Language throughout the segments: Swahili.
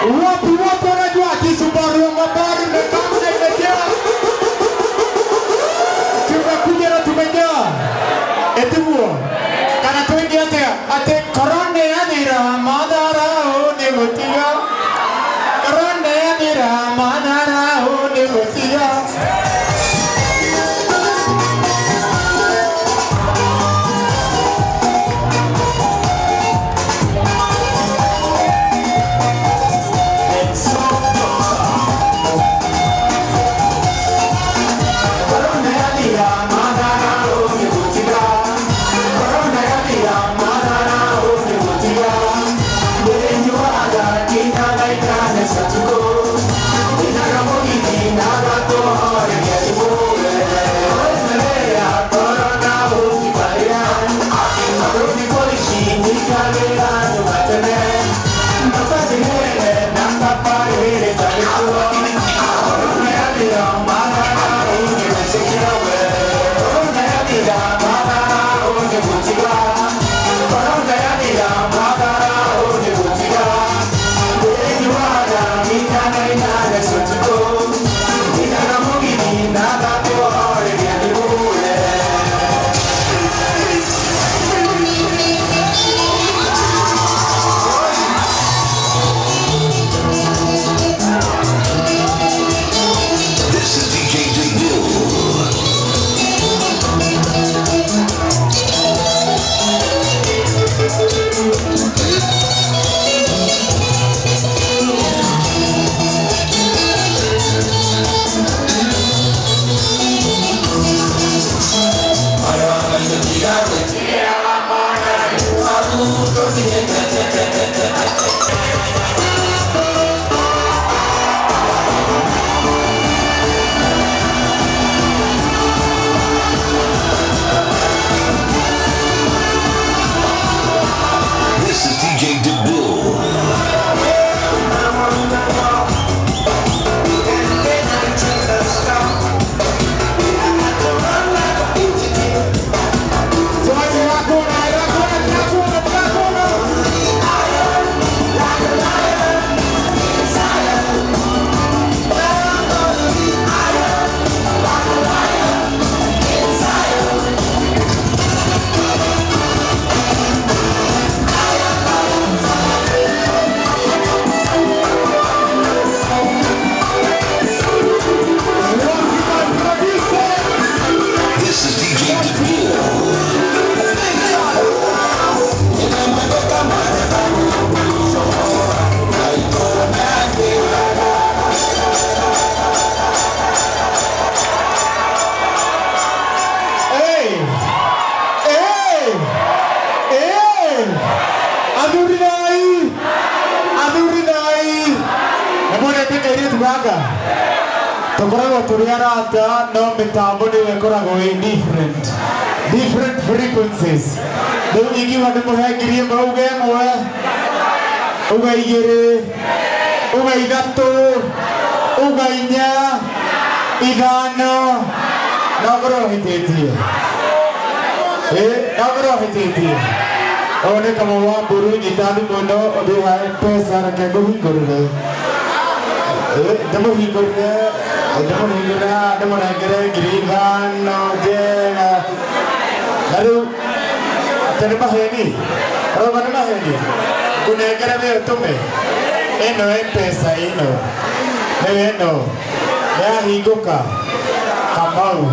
Wapi wapo unajua Kisubaru ya mabari mekama imejaa. Tumekuja na tumejaa. Etuwa. Kana tuingi ate korone yanira madara one mutiga. Korone yanira madara one mutiga. No mitambo ni wekorago different frequencies. Ndio ikiwa ni muhengirie mauge mwe uga igire uga ithatu uga inya ithano nagoro hititie nagoro hititie one kama wa buru nyitani muno odi ha pesa na kego hingorire demo hingorire demo nagere girithano jega haru tene maheni roba ne maheni kunegere me tume eno pesa eno ya hinguka kamau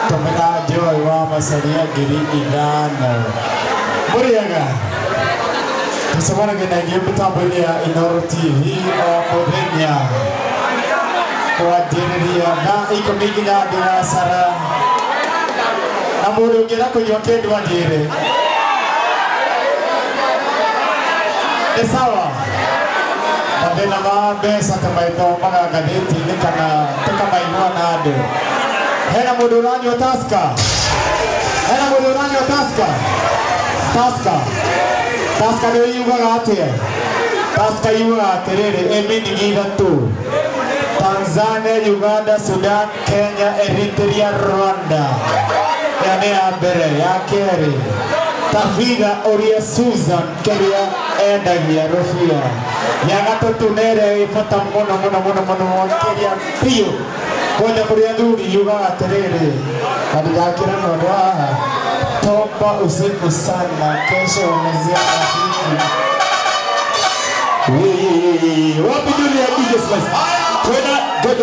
tumera joy wa masaria girithano muriaga tusabara gena gibutambo ya Inoro TV Podenya kwa diria na iko mingi na biashara na mundu ngira kunyoke ndwandire sawa ndena ma besa kama ito maga gadeti ni kana tukamainua na ande hena mundu ranyo taska taska ndio yuga atia taska yuga atirire emini gira tu Tanzania, Uganda, Sudan, Kenya, Eritrea, Rwanda. Yani ya bere, ya keri. Tafida Oria Susan, Keria, endagia rũbia ya gatatũ nere bata mũno kĩria biũ kwenda kũrĩa athuri yugaga atĩrĩrĩ na ndigakĩra mũndũ haha toba usiku sana kesho unazia rafiki wapi dunia DJ Slice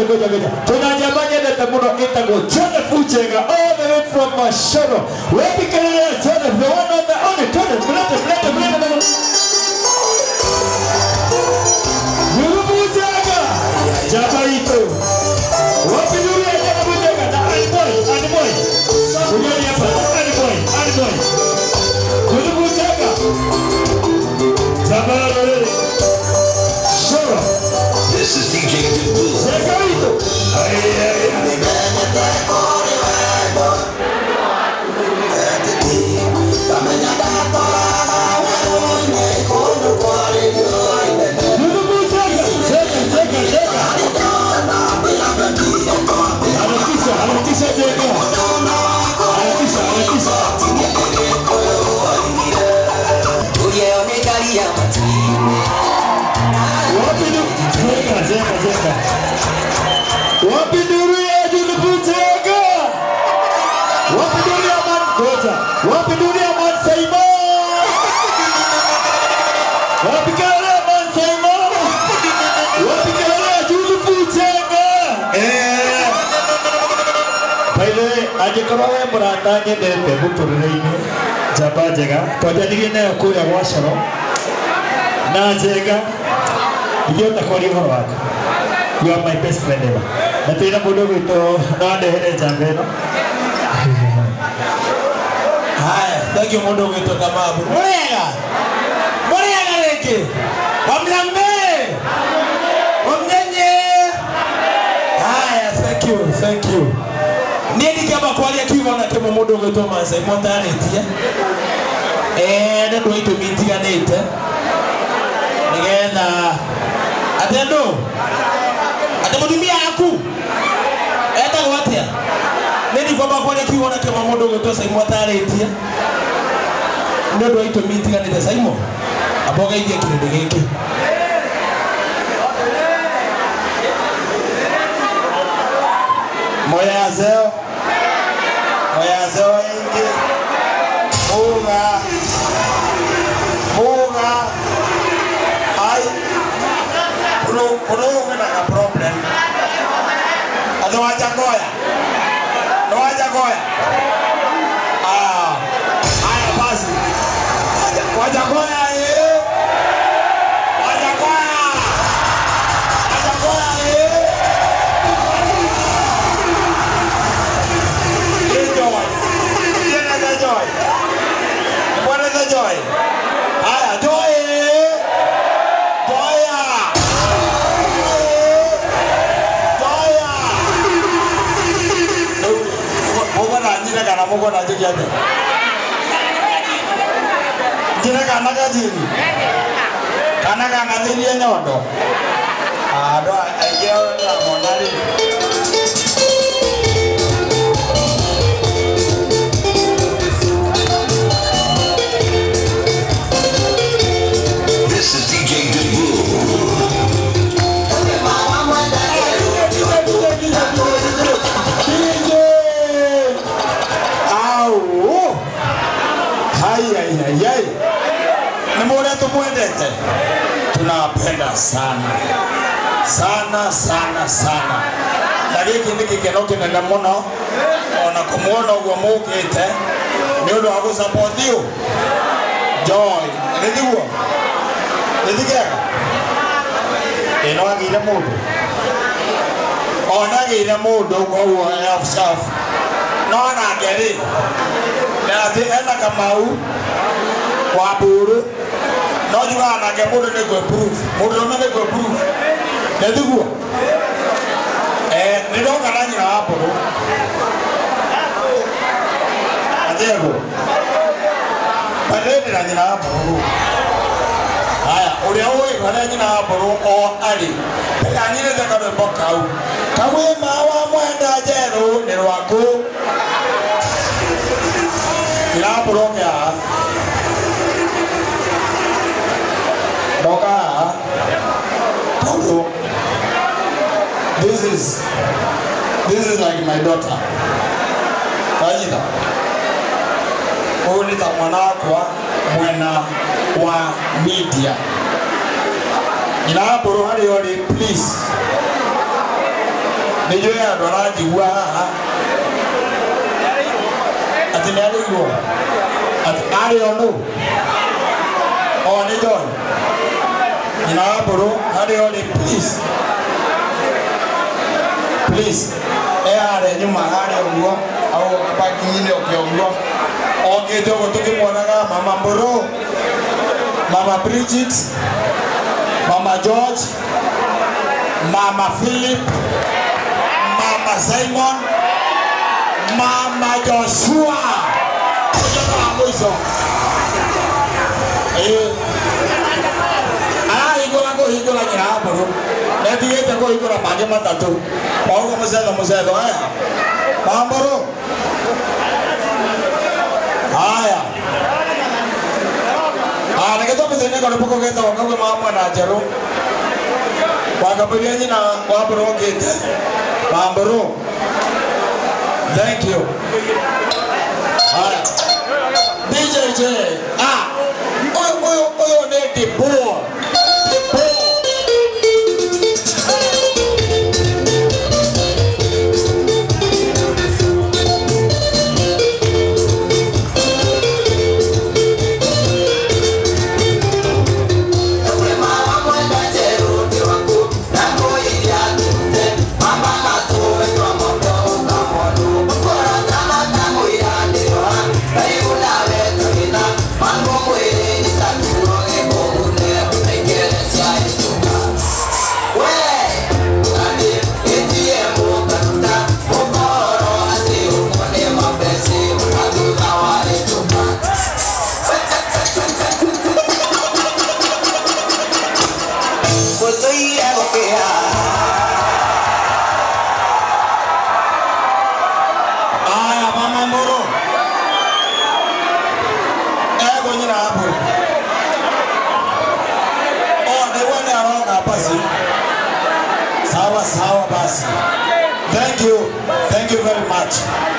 goja tuna jamani na tamuno itago Joseph Uchenga all the way from Mashoro wapi kelele Joseph the one on the only blete Uchenga jabaito wapi dunia Uchenga na animoi ujani hapa animoi Uchenga jabaito Shoro. This is DJ Dubu. Wapi nuru ya Juluputega? Wapi nuru ya Mangoja? Wapi nuru ya saimo? Wapi kale saimo? Wapi kale Juluputega? Baile aje koroe muratanye ndete muturire-ini jamba njega twanjanirie nayo kuria gwa Coro na njega igiota kwaria horo waku. You are my best friend ever. Natina mudo gwito na ndehere njamba ino. Haya, thank you mudo gwito Kamabu. Muriega reke. Wamlambe. Wamnyenye. Haya, thank you. Nini kama kwalia kiwa na kemo mudo gwito manze motaretia. Nendo ito mitiganete. Nigenda atendo. Atamudumia aku. Eta gwatia. Neni kwa bakwane kiwona kama modo goto saimo ataretia. Ndodo ito miti kanite saimo. Aboga idia kirinde geke. Moya zeo ingi. Muga. Ai. Kuno na problem. Ado wajackoyah. Haya basi. Wajackoyah Joy. Haya joy. Mugo na jikia de. Jina kana gajini. Kana ngadirie nyondo. Ado aigeo na monali. This is DJ Dubu. Hai. Nimore tumwendete. Tunapenda sana. Na giki ndiki keno kinene muno. Ona kumuona ugo mukite. Ni undu wa gusupport you. Joy. Ndigwo. Ndigega. Eno agire mundu. Ona agire mundu ugo self. No na ngeri. Na ati ena Kamau wa buru no juga na ke mudu ne go proof mudu ne go proof ne dugu ni do kana nyina hapo adego pale ni nyina hapo haya uri awe kana nyina hapo o ali pele anyire de ka do bokau kawe mawa mwenda jero ni rwako ila purongya Oka. Tondo. This is like my daughter. Kajita. Huyu ni mwana wako mwana wa media. Ina boro hali yori please. Nijo ya doraji wa ati ni ali yo. Ati ali ono. Oh nijo. Ina boro hali yori please. Please. Ale nyuma ale ngo au kabaki nyine okiongo. Oke dogo tukimwonaga mama Mboro, Mama Bridget, Mama George, Mama Philip, Mama Simon, Mama Joshua. Mwizo. Higola nyina Mboro. Netiete ko higola page matatu. Pauko mzelo haya. Mama Mboro. Haya. Ningetoa mzee kwa nipoko keta wakawe mama na jaro. Wakapigia nyina wabro kete. Mambro. Thank you. Haya. DJ J. Oyo ne Debo. Thank you very much.